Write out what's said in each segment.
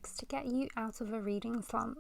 books to get you out of a reading slump.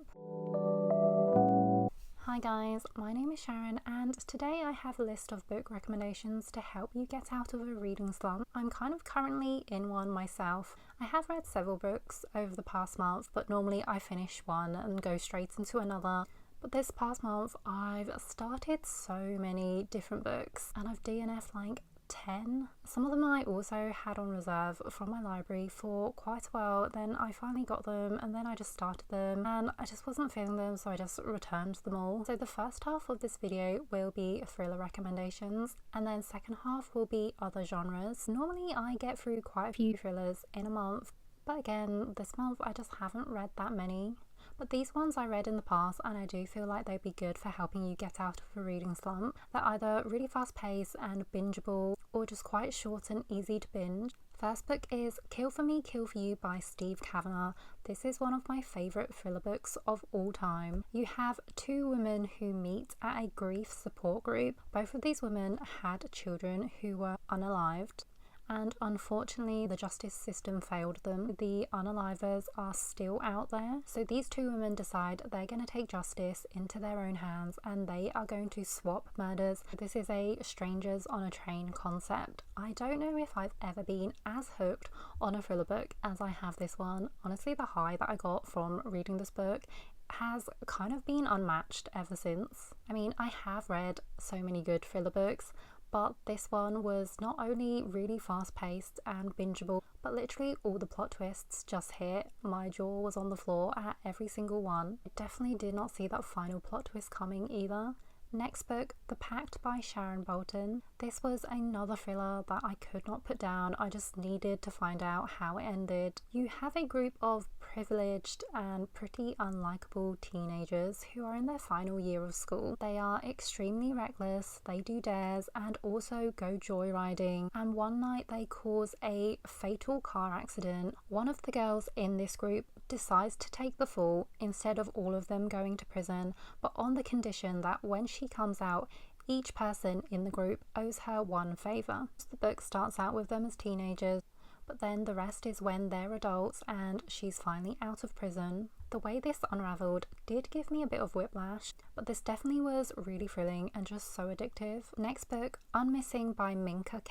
Hi guys, my name is Sharon and today I have a list of book recommendations to help you get out of a reading slump. I'm kind of currently in one myself. I have read several books over the past month, but normally I finish one and go straight into another. But this past month I've started so many different books and I've DNF'd like 10. Some of them I also had on reserve from my library for quite a while, then I finally got them and then I just started them and I just wasn't feeling them, so I just returned them all. So the first half of this video will be thriller recommendations and then second half will be other genres. Normally I get through quite a few thrillers in a month, but again this month I just haven't read that many. But these ones I read in the past and I do feel like they'd be good for helping you get out of a reading slump. They're either really fast paced and bingeable or just quite short and easy to binge. First book is Kill for Me, Kill for You by Cavanagh. This is one of my favourite thriller books of all time. You have two women who meet at a grief support group. Both of these women had children who were unalived, and unfortunately the justice system failed them. The unalivers are still out there, so these two women decide they're going to take justice into their own hands and they are going to swap murders. This is a strangers on a train concept. I don't know if I've ever been as hooked on a thriller book as I have this one. Honestly, the high that I got from reading this book has kind of been unmatched ever since. I mean, I have read so many good thriller books, but this one was not only really fast paced and bingeable, but literally all the plot twists just hit. My jaw was on the floor at every single one. I definitely did not see that final plot twist coming either. Next book, The Pact by Sharon Bolton. This was another thriller that I could not put down. I just needed to find out how it ended. You have a group of privileged and pretty unlikable teenagers who are in their final year of school. They are extremely reckless, they do dares and also go joyriding, and one night they cause a fatal car accident. One of the girls in this group decides to take the fall instead of all of them going to prison, but on the condition that when she comes out, each person in the group owes her one favour. The book starts out with them as teenagers, but then the rest is when they're adults and she's finally out of prison. The way this unravelled did give me a bit of whiplash, but this definitely was really thrilling and just so addictive. Next book, Unmissing by Minka.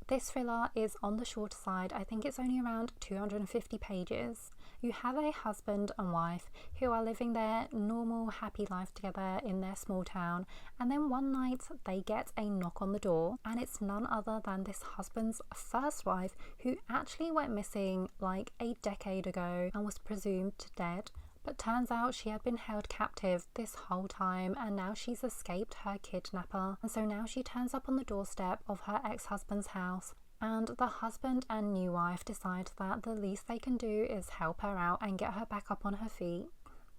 This thriller is on the shorter side. I think it's only around 250 pages. You have a husband and wife who are living their normal happy life together in their small town, and then one night they get a knock on the door and it's none other than this husband's first wife, who actually went missing like a decade ago and was presumed dead. But turns out she had been held captive this whole time and now she's escaped her kidnapper. And so now she turns up on the doorstep of her ex-husband's house, and the husband and new wife decide that the least they can do is help her out and get her back up on her feet.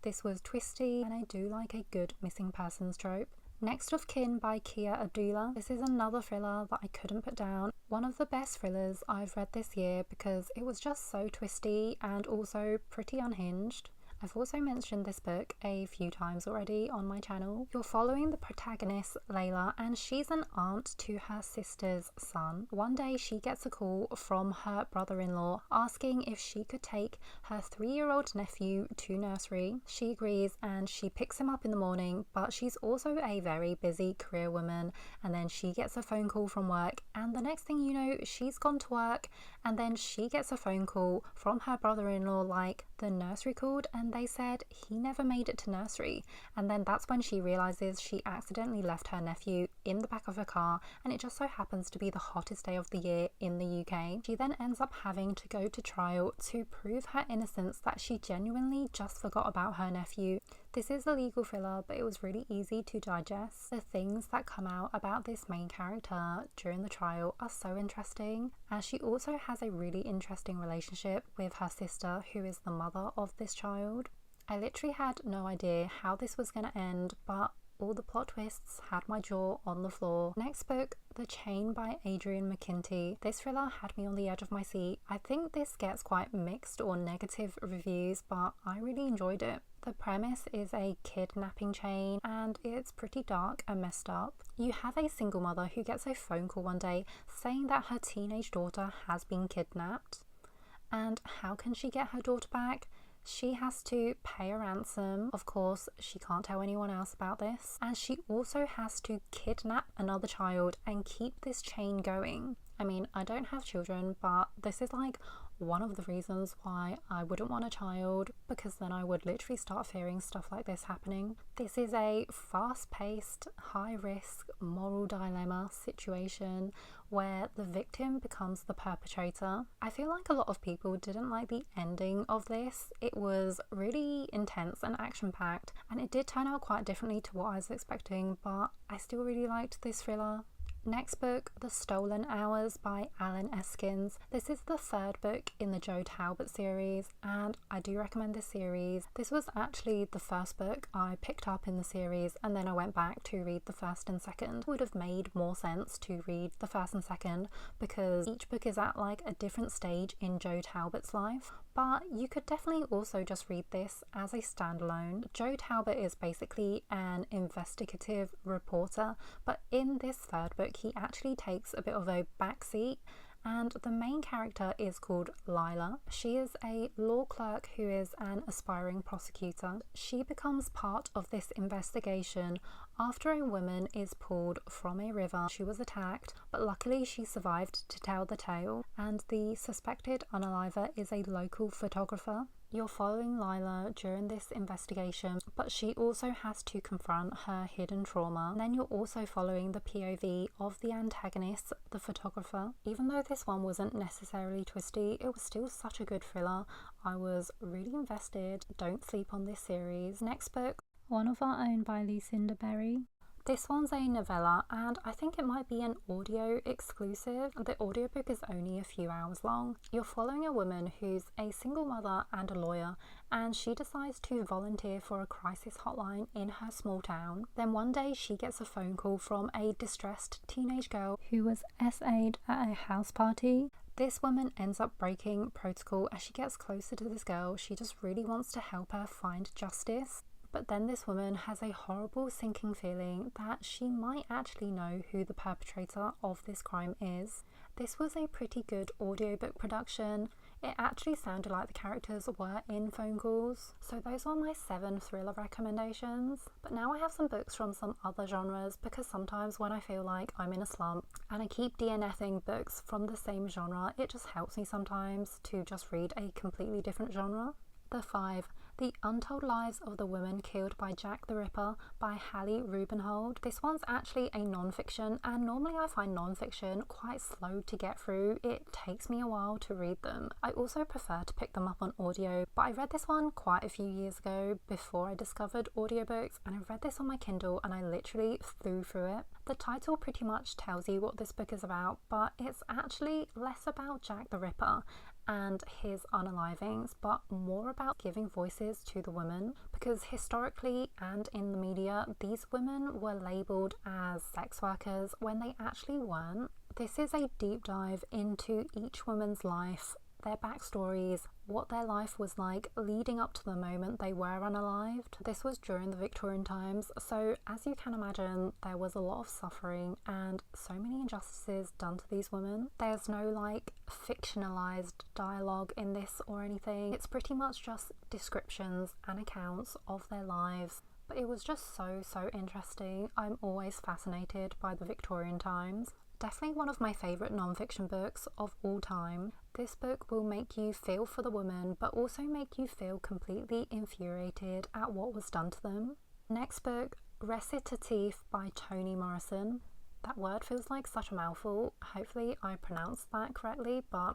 This was twisty and I do like a good missing persons trope. Next of Kin by Abdullah. This is another thriller that I couldn't put down. One of the best thrillers I've read this year because it was just so twisty and also pretty unhinged. I've also mentioned this book a few times already on my channel. You're following the protagonist, Layla, and she's an aunt to her sister's son. One day she gets a call from her brother-in-law asking if she could take her 3-year-old nephew to nursery. She agrees and she picks him up in the morning, but she's also a very busy career woman, and then she gets a phone call from work, and the next thing you know, she's gone to work, and then she gets a phone call from her brother-in-law like, the nursery called and they said he never made it to nursery. And then that's when she realizes she accidentally left her nephew in the back of her car, and it just so happens to be the hottest day of the year in the UK. She then ends up having to go to trial to prove her innocence, that she genuinely just forgot about her nephew. This is a legal thriller, but it was really easy to digest. The things that come out about this main character during the trial are so interesting, as she also has a really interesting relationship with her sister, who is the mother of this child. I literally had no idea how this was going to end, but all the plot twists had my jaw on the floor. Next book, The Chain by Adrian McKinty. This thriller had me on the edge of my seat. I think this gets quite mixed or negative reviews, but I really enjoyed it. The premise is a kidnapping chain and it's pretty dark and messed up. You have a single mother who gets a phone call one day saying that her teenage daughter has been kidnapped. And how can she get her daughter back? She has to pay a ransom. Of course, she can't tell anyone else about this. And she also has to kidnap another child and keep this chain going. I mean, I don't have children, but this is like one of the reasons why I wouldn't want a child, because then I would literally start fearing stuff like this happening. This is a fast-paced, high-risk, moral dilemma situation where the victim becomes the perpetrator. I feel like a lot of people didn't like the ending of this. It was really intense and action-packed, and it did turn out quite differently to what I was expecting, but I still really liked this thriller. Next book, The Stolen Hours by Eskens. This is the third book in the Joe Talbot series, and I do recommend this series. This was actually the first book I picked up in the series, and then I went back to read the first and second. It would have made more sense to read the first and second because each book is at like a different stage in Joe Talbot's life. But you could definitely also just read this as a standalone. Joe Talbot is basically an investigative reporter, but in this third book he actually takes a bit of a backseat, and the main character is called Lila. She is a law clerk who is an aspiring prosecutor. She becomes part of this investigation after a woman is pulled from a river. She was attacked, but luckily she survived to tell the tale, and the suspected unaliver is a local photographer. You're following Lila during this investigation, but she also has to confront her hidden trauma. And then you're also following the POV of the antagonist, the photographer. Even though this one wasn't necessarily twisty, it was still such a good thriller. I was really invested. Don't sleep on this series. Next book, One of Our Own by Lucinda Berry. This one's a novella, and I think it might be an audio exclusive. The audiobook is only a few hours long. You're following a woman who's a single mother and a lawyer, and she decides to volunteer for a crisis hotline in her small town. Then one day she gets a phone call from a distressed teenage girl who was SA'd at a house party. This woman ends up breaking protocol as she gets closer to this girl. She just really wants to help her find justice. But then this woman has a horrible sinking feeling that she might actually know who the perpetrator of this crime is. This was a pretty good audiobook production. It actually sounded like the characters were in phone calls. So those are my 7 thriller recommendations. But now I have some books from some other genres, because sometimes when I feel like I'm in a slump and I keep DNFing books from the same genre, it just helps me sometimes to just read a completely different genre. The 5. The Untold Lives of the Women Killed by Jack the Ripper by Hallie Rubenhold. This one's actually a non-fiction, and normally I find non-fiction quite slow to get through. It takes me a while to read them. I also prefer to pick them up on audio, but I read this one quite a few years ago before I discovered audiobooks, and I read this on my Kindle and I literally flew through it. The title pretty much tells you what this book is about, but it's actually less about Jack the Ripper and his unalivings, but more about giving voices to the women, because historically and in the media these women were labelled as sex workers when they actually weren't. This is a deep dive into each woman's life, their backstories, what their life was like leading up to the moment they were unalived. This was during the Victorian times, so as you can imagine, there was a lot of suffering and so many injustices done to these women. There's no like fictionalized dialogue in this or anything. It's pretty much just descriptions and accounts of their lives. But it was just so interesting. I'm always fascinated by the Victorian times. Definitely one of my favourite non-fiction books of all time. This book will make you feel for the woman, but also make you feel completely infuriated at what was done to them. Next book, Recitatif by Toni Morrison. That word feels like such a mouthful. Hopefully I pronounced that correctly, but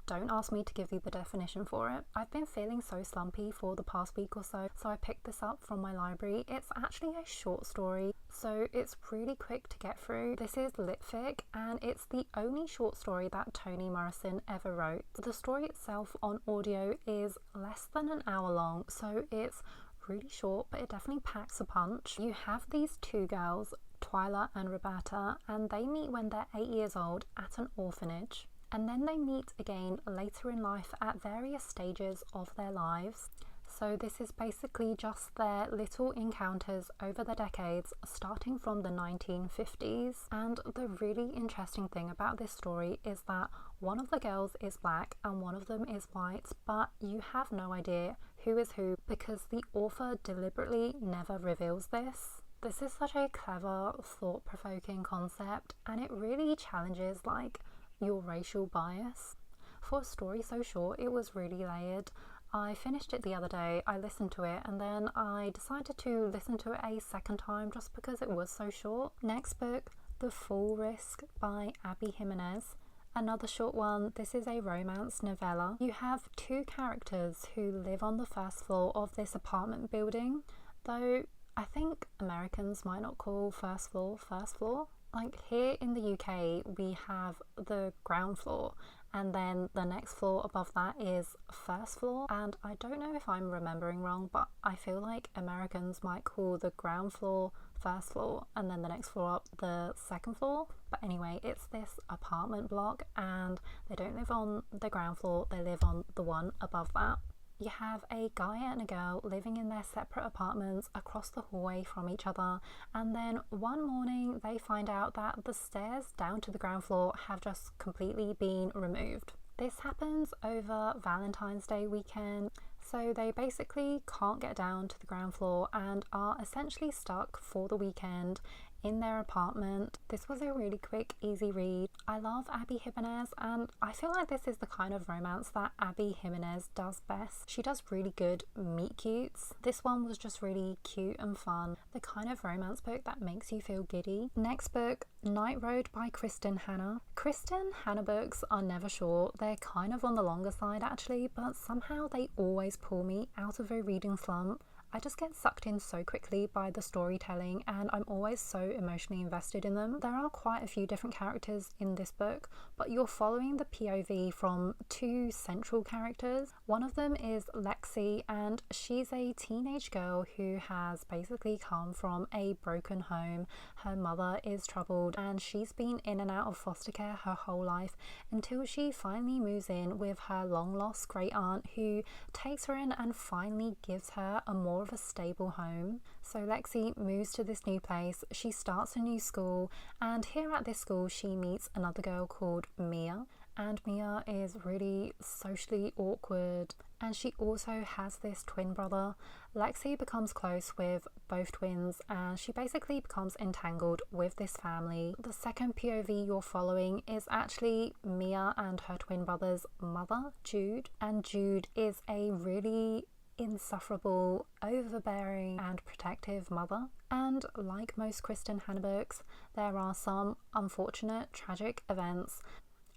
don't ask me to give you the definition for it. I've been feeling so slumpy for the past week or so I picked this up from my library. It's actually a short story, so it's really quick to get through. This is litfic, and it's the only short story that Toni Morrison ever wrote. The story itself on audio is less than an hour long, so it's really short, but it definitely packs a punch. You have these 2 girls, Twyla and Roberta, and they meet when they're 8 years old at an orphanage. And then they meet again later in life at various stages of their lives. So this is basically just their little encounters over the decades, starting from the 1950s. And the really interesting thing about this story is that one of the girls is black and one of them is white, but you have no idea who is who because the author deliberately never reveals this. This is such a clever, thought-provoking concept, and it really challenges like your racial bias. For a story so short, it was really layered. I finished it the other day, I listened to it, and then I decided to listen to it a second time just because it was so short. Next book, The Full Risk by Abby Jimenez. Another short one. This is a romance novella. You have two characters who live on the first floor of this apartment building, though I think Americans might not call first floor. Like here in the UK, we have the ground floor, and then the next floor above that is first floor. And I don't know if I'm remembering wrong, but I feel like Americans might call the ground floor first floor and then the next floor up the second floor. But anyway, it's this apartment block and they don't live on the ground floor, they live on the one above that. You have a guy and a girl living in their separate apartments across the hallway from each other, and then one morning they find out that the stairs down to the ground floor have just completely been removed. This happens over Valentine's Day weekend, so they basically can't get down to the ground floor and are essentially stuck for the weekend in their apartment. This was a really quick, easy read. I love Abby Jimenez, and I feel like this is the kind of romance that Abby Jimenez does best. She does really good meet cutes. This one was just really cute and fun, the kind of romance book that makes you feel giddy. Next book, Night Road by Kristen Hannah. Kristen Hannah books are never short. They're kind of on the longer side actually, but somehow they always pull me out of a reading slump. I just get sucked in so quickly by the storytelling, and I'm always so emotionally invested in them. There are quite a few different characters in this book, but you're following the POV from two central characters. One of them is Lexi, and she's a teenage girl who has basically come from a broken home. Her mother is troubled and she's been in and out of foster care her whole life until she finally moves in with her long lost great aunt, who takes her in and finally gives her a more of a stable home. So Lexi moves to this new place, she starts a new school, and here at this school she meets another girl called Mia, and Mia is really socially awkward, and she also has this twin brother. Lexi becomes close with both twins and she basically becomes entangled with this family. The second POV you're following is actually Mia and her twin brother's mother, Jude, and Jude is a really insufferable, overbearing and protective mother. And like most Kristen Hannah books, there are some unfortunate tragic events,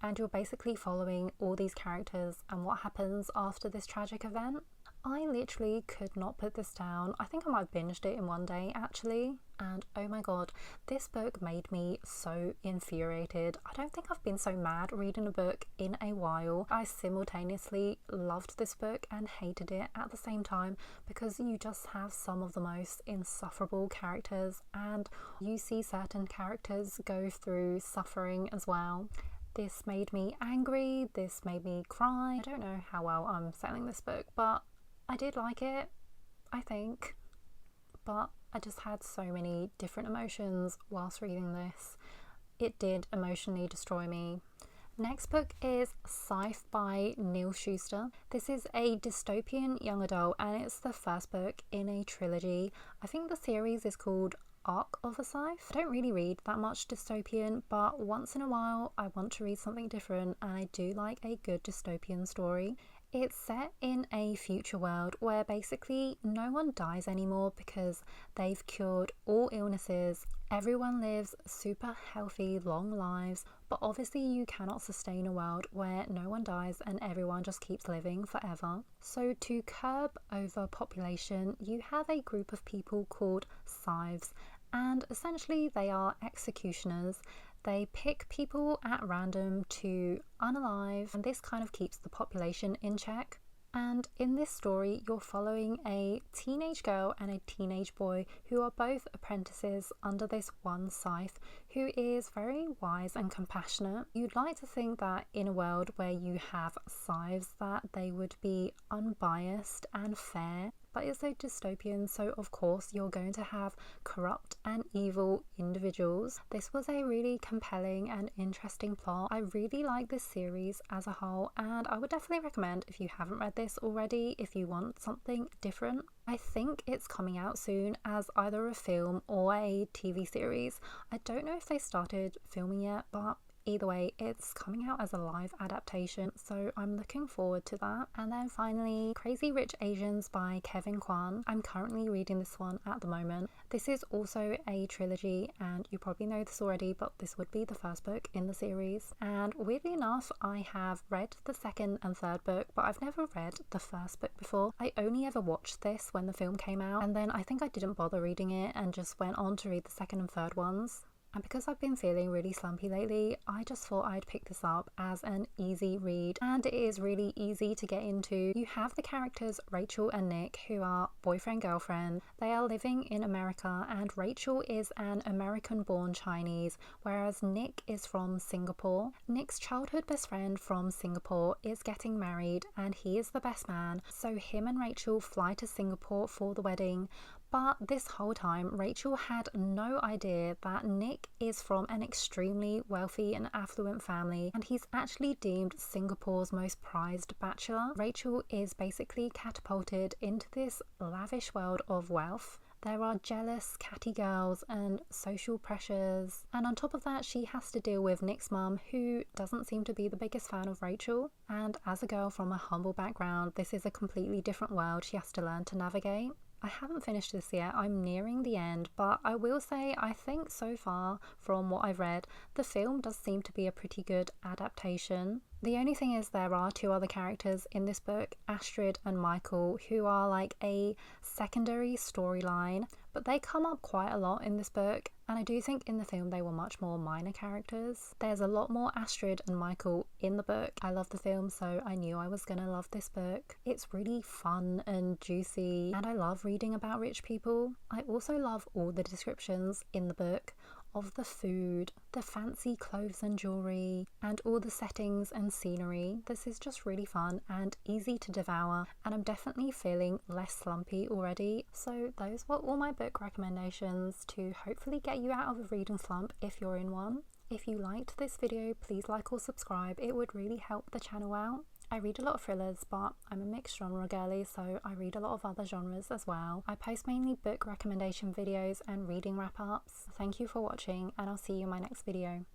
and you're basically following all these characters and what happens after this tragic event. I literally could not put this down. I think I might have binged it in one day actually, and oh my god, this book made me so infuriated. I don't think I've been so mad reading a book in a while. I simultaneously loved this book and hated it at the same time because you just have some of the most insufferable characters, and you see certain characters go through suffering as well. This made me angry, this made me cry. I don't know how well I'm selling this book, but I did like it, I think. But I just had so many different emotions whilst reading this. It did emotionally destroy me. Next book is Scythe by Neil Schuster. This is a dystopian young adult and it's the first book in a trilogy. I think the series is called Arc of a Scythe. I don't really read that much dystopian, but once in a while I want to read something different, and I do like a good dystopian story. It's set in a future world where basically no one dies anymore because they've cured all illnesses. Everyone lives super healthy, long lives, but obviously you cannot sustain a world where no one dies and everyone just keeps living forever. So to curb overpopulation, you have a group of people called Scythes, and essentially they are executioners. They pick people at random to unalive, and this kind of keeps the population in check. And in this story, you're following a teenage girl and a teenage boy who are both apprentices under this one Scythe, who is very wise and compassionate. You'd like to think that in a world where you have Scythes that they would be unbiased and fair, but it's a dystopian, so of course you're going to have corrupt and evil individuals. This was a really compelling and interesting plot. I really like this series as a whole, and I would definitely recommend, if you haven't read this already, if you want something different. I think it's coming out soon as either a film or a TV series. I don't know if they started filming yet, but either way, it's coming out as a live adaptation, so I'm looking forward to that. And then finally, Crazy Rich Asians by Kevin Kwan. I'm currently reading this one at the moment. This is also a trilogy, and you probably know this already, but this would be the first book in the series. And weirdly enough, I have read the second and third book, but I've never read the first book before. I only ever watched this when the film came out, and then I think I didn't bother reading it and just went on to read the second and third ones. And because I've been feeling really slumpy lately, I just thought I'd pick this up as an easy read, and it is really easy to get into. You have the characters Rachel and Nick, who are boyfriend-girlfriend. They are living in America, and Rachel is an American-born Chinese, whereas Nick is from Singapore. Nick's childhood best friend from Singapore is getting married, and he is the best man, so him and Rachel fly to Singapore for the wedding. But this whole time, Rachel had no idea that Nick is from an extremely wealthy and affluent family, and he's actually deemed Singapore's most prized bachelor. Rachel is basically catapulted into this lavish world of wealth. There are jealous, catty girls and social pressures. And on top of that, she has to deal with Nick's mum, who doesn't seem to be the biggest fan of Rachel. And as a girl from a humble background, this is a completely different world she has to learn to navigate. I haven't finished this yet, I'm nearing the end, but I will say I think so far from what I've read, the film does seem to be a pretty good adaptation. The only thing is there are two other characters in this book, Astrid and Michael, who are like a secondary storyline, but they come up quite a lot in this book, and I do think in the film they were much more minor characters. There's a lot more Astrid and Michael in the book. I love the film, so I knew I was gonna love this book. It's really fun and juicy, and I love reading about rich people. I also love all the descriptions in the book of the food, the fancy clothes and jewelry, and all the settings and scenery. This is just really fun and easy to devour, and I'm definitely feeling less slumpy already. So those were all my book recommendations to hopefully get you out of a reading slump if you're in one. If you liked this video, please like or subscribe. It would really help the channel out. I read a lot of thrillers, but I'm a mixed genre girly, so I read a lot of other genres as well. I post mainly book recommendation videos and reading wrap-ups. Thank you for watching, and I'll see you in my next video.